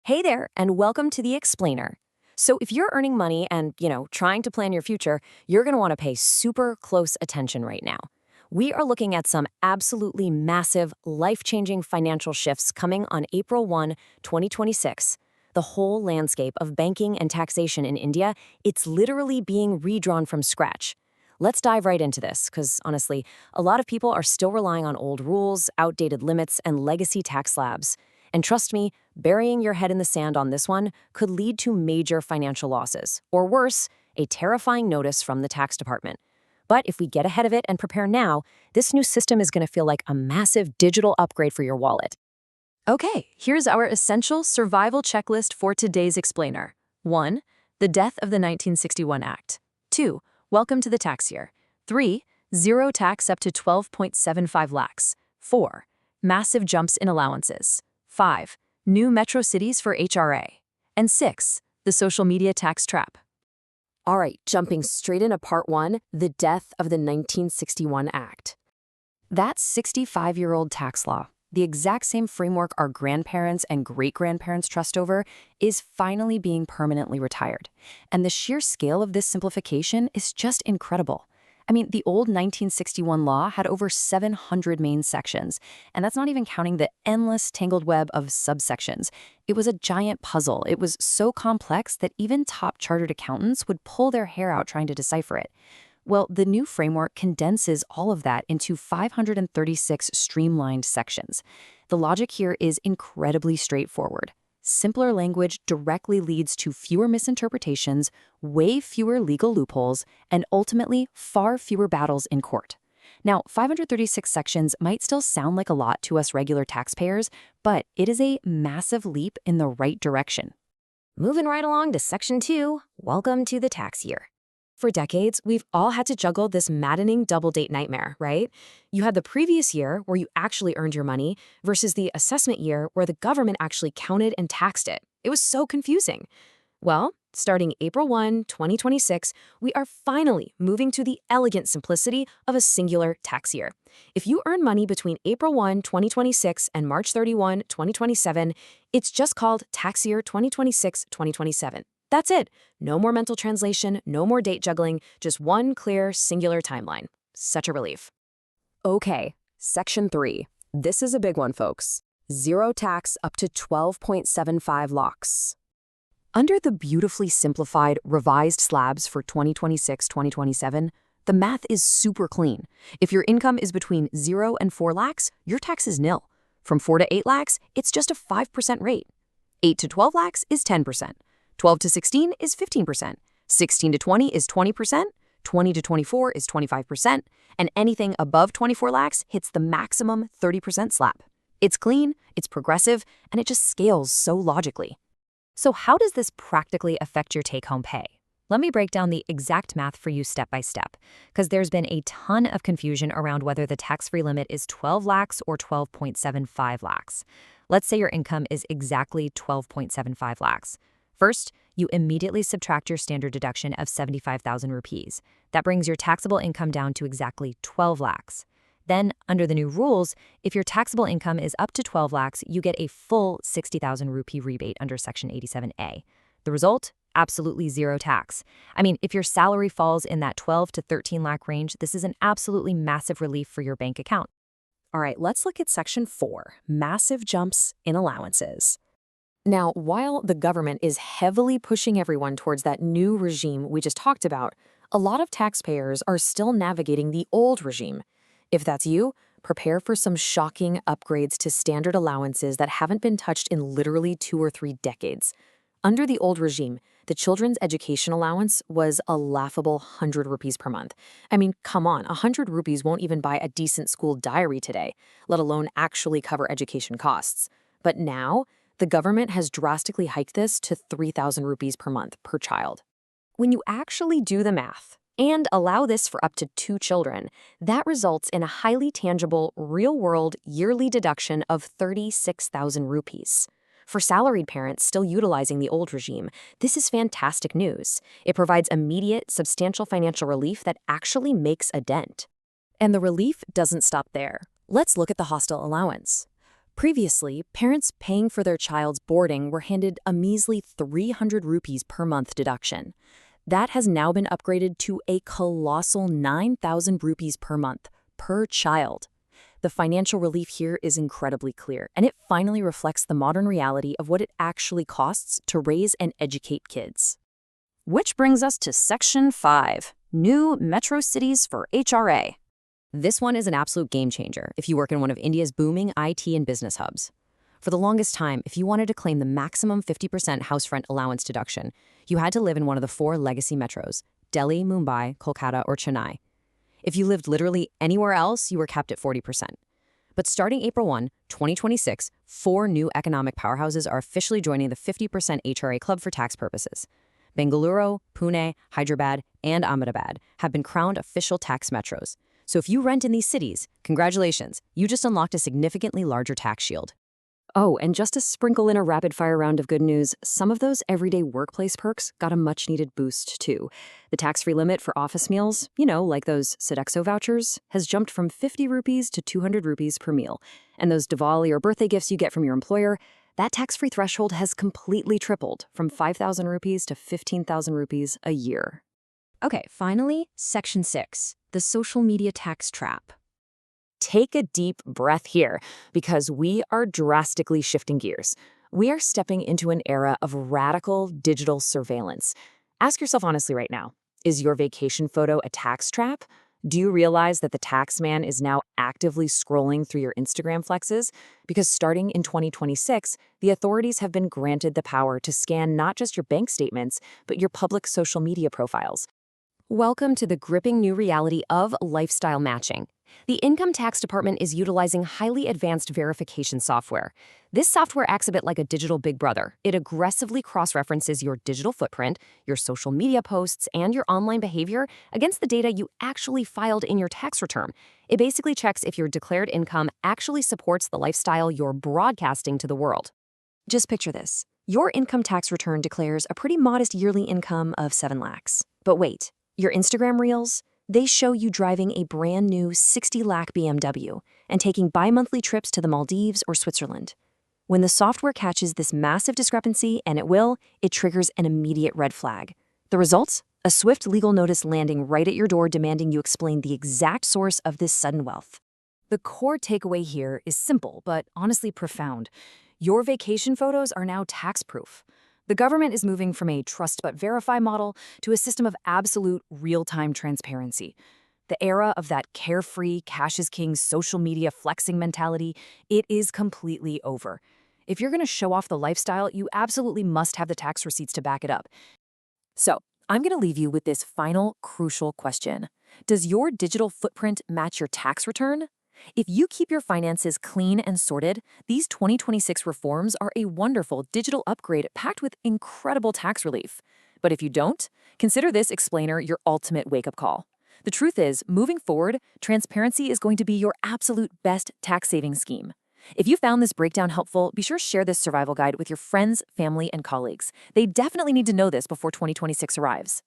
Hey there, and welcome to The Explainer. So, if you're earning money and, trying to plan your future, you're going to want to pay super close attention right now. We are looking at some absolutely massive, life-changing financial shifts coming on April 1, 2026. The whole landscape of banking and taxation in India, it's literally being redrawn from scratch. Let's dive right into this, because honestly, a lot of people are still relying on old rules, outdated limits, and legacy tax slabs. And trust me, burying your head in the sand on this one could lead to major financial losses, or worse, a terrifying notice from the tax department. But if we get ahead of it and prepare now, this new system is going to feel like a massive digital upgrade for your wallet. Okay, here's our essential survival checklist for today's explainer. 1. The death of the 1961 Act. 2. Welcome to the tax year. 3. Zero tax up to 12.75 lakhs. 4. Massive jumps in allowances. 5. New metro cities for HRA. And 6. The social media tax trap. All right, jumping straight into part 1, the death of the 1961 Act. That 65-year-old tax law, the exact same framework our grandparents and great-grandparents trust over, is finally being permanently retired. And the sheer scale of this simplification is just incredible. I mean, the old 1961 law had over 700 main sections, and that's not even counting the endless tangled web of subsections. It was a giant puzzle. It was so complex that even top chartered accountants would pull their hair out trying to decipher it. Well, the new framework condenses all of that into 536 streamlined sections. The logic here is incredibly straightforward. Simpler language directly leads to fewer misinterpretations, way fewer legal loopholes, and ultimately far fewer battles in court. Now, 536 sections might still sound like a lot to us regular taxpayers, but it is a massive leap in the right direction. Moving right along to Section 2, welcome to the tax year. For decades, we've all had to juggle this maddening double-date nightmare, right? You had the previous year, where you actually earned your money, versus the assessment year, where the government actually counted and taxed it. It was so confusing. Well, starting April 1, 2026, we are finally moving to the elegant simplicity of a singular tax year. If you earn money between April 1, 2026 and March 31, 2027, it's just called Tax Year 2026-2027. That's it. No more mental translation, no more date juggling, just one clear, singular timeline. Such a relief. Okay, Section 3. This is a big one, folks. Zero tax up to 12.75 lakhs. Under the beautifully simplified, revised slabs for 2026-2027, the math is super clean. If your income is between 0 and 4 lakhs, your tax is nil. From 4 to 8 lakhs, it's just a 5% rate. 8 to 12 lakhs is 10%. 12 to 16 is 15%, 16 to 20 is 20%, 20 to 24 is 25%, and anything above 24 lakhs hits the maximum 30% slap. It's clean, it's progressive, and it just scales so logically. So how does this practically affect your take-home pay? Let me break down the exact math for you step by step, because there's been a ton of confusion around whether the tax-free limit is 12 lakhs or 12.75 lakhs. Let's say your income is exactly 12.75 lakhs. First, you immediately subtract your standard deduction of 75,000 rupees. That brings your taxable income down to exactly 12 lakhs. Then, under the new rules, if your taxable income is up to 12 lakhs, you get a full 60,000 rupee rebate under Section 87A. The result? Absolutely zero tax. I mean, if your salary falls in that 12 to 13 lakh range, this is an absolutely massive relief for your bank account. All right, let's look at Section 4, massive jumps in allowances. Now, while the government is heavily pushing everyone towards that new regime we just talked about, a lot of taxpayers are still navigating the old regime. If that's you, prepare for some shocking upgrades to standard allowances that haven't been touched in literally 2 or 3 decades. Under the old regime, the children's education allowance was a laughable 100 rupees per month. I mean, come on, 100 rupees won't even buy a decent school diary today, let alone actually cover education costs. But now, the government has drastically hiked this to 3,000 rupees per month per child. When you actually do the math and allow this for up to 2 children, that results in a highly tangible, real-world yearly deduction of 36,000 rupees. For salaried parents still utilizing the old regime, this is fantastic news. It provides immediate, substantial financial relief that actually makes a dent. And the relief doesn't stop there. Let's look at the hostel allowance. Previously, parents paying for their child's boarding were handed a measly 300 rupees per month deduction. That has now been upgraded to a colossal 9,000 rupees per month, per child. The financial relief here is incredibly clear, and it finally reflects the modern reality of what it actually costs to raise and educate kids. Which brings us to Section 5, New Metro Cities for HRA. This one is an absolute game changer if you work in one of India's booming IT and business hubs. For the longest time, if you wanted to claim the maximum 50% house rent allowance deduction, you had to live in one of the 4 legacy metros, Delhi, Mumbai, Kolkata, or Chennai. If you lived literally anywhere else, you were capped at 40%. But starting April 1, 2026, 4 new economic powerhouses are officially joining the 50% HRA club for tax purposes. Bengaluru, Pune, Hyderabad, and Ahmedabad have been crowned official tax metros. So if you rent in these cities, congratulations, you just unlocked a significantly larger tax shield. Oh, and just to sprinkle in a rapid-fire round of good news, some of those everyday workplace perks got a much-needed boost, too. The tax-free limit for office meals, like those Sodexo vouchers, has jumped from 50 rupees to 200 rupees per meal. And those Diwali or birthday gifts you get from your employer, that tax-free threshold has completely tripled, from 5,000 rupees to 15,000 rupees a year. Okay, finally, Section 6, the social media tax trap. Take a deep breath here, because we are drastically shifting gears. We are stepping into an era of radical digital surveillance. Ask yourself honestly right now, is your vacation photo a tax trap? Do you realize that the tax man is now actively scrolling through your Instagram flexes? Because starting in 2026, the authorities have been granted the power to scan not just your bank statements, but your public social media profiles. Welcome to the gripping new reality of lifestyle matching. The Income Tax Department is utilizing highly advanced verification software. This software acts a bit like a digital big brother. It aggressively cross-references your digital footprint, your social media posts, and your online behavior against the data you actually filed in your tax return. It basically checks if your declared income actually supports the lifestyle you're broadcasting to the world. Just picture this. Your income tax return declares a pretty modest yearly income of 7 lakhs. But wait. Your Instagram reels, they show you driving a brand new 60 lakh BMW and taking bi-monthly trips to the Maldives or Switzerland. When the software catches this massive discrepancy, and it triggers an immediate red flag. The results? A swift legal notice landing right at your door demanding you explain the exact source of this sudden wealth. The core takeaway here is simple, but honestly profound. Your vacation photos are now tax-proof. The government is moving from a trust but verify model to a system of absolute real-time transparency. The era of that carefree, cash is king social media flexing mentality, it is completely over. If you're going to show off the lifestyle, you absolutely must have the tax receipts to back it up. So, I'm going to leave you with this final crucial question. Does your digital footprint match your tax return? If you keep your finances clean and sorted, these 2026 reforms are a wonderful digital upgrade packed with incredible tax relief. But if you don't, consider this explainer your ultimate wake-up call. The truth is, moving forward, transparency is going to be your absolute best tax-saving scheme. If you found this breakdown helpful, be sure to share this survival guide with your friends, family, and colleagues. They definitely need to know this before 2026 arrives.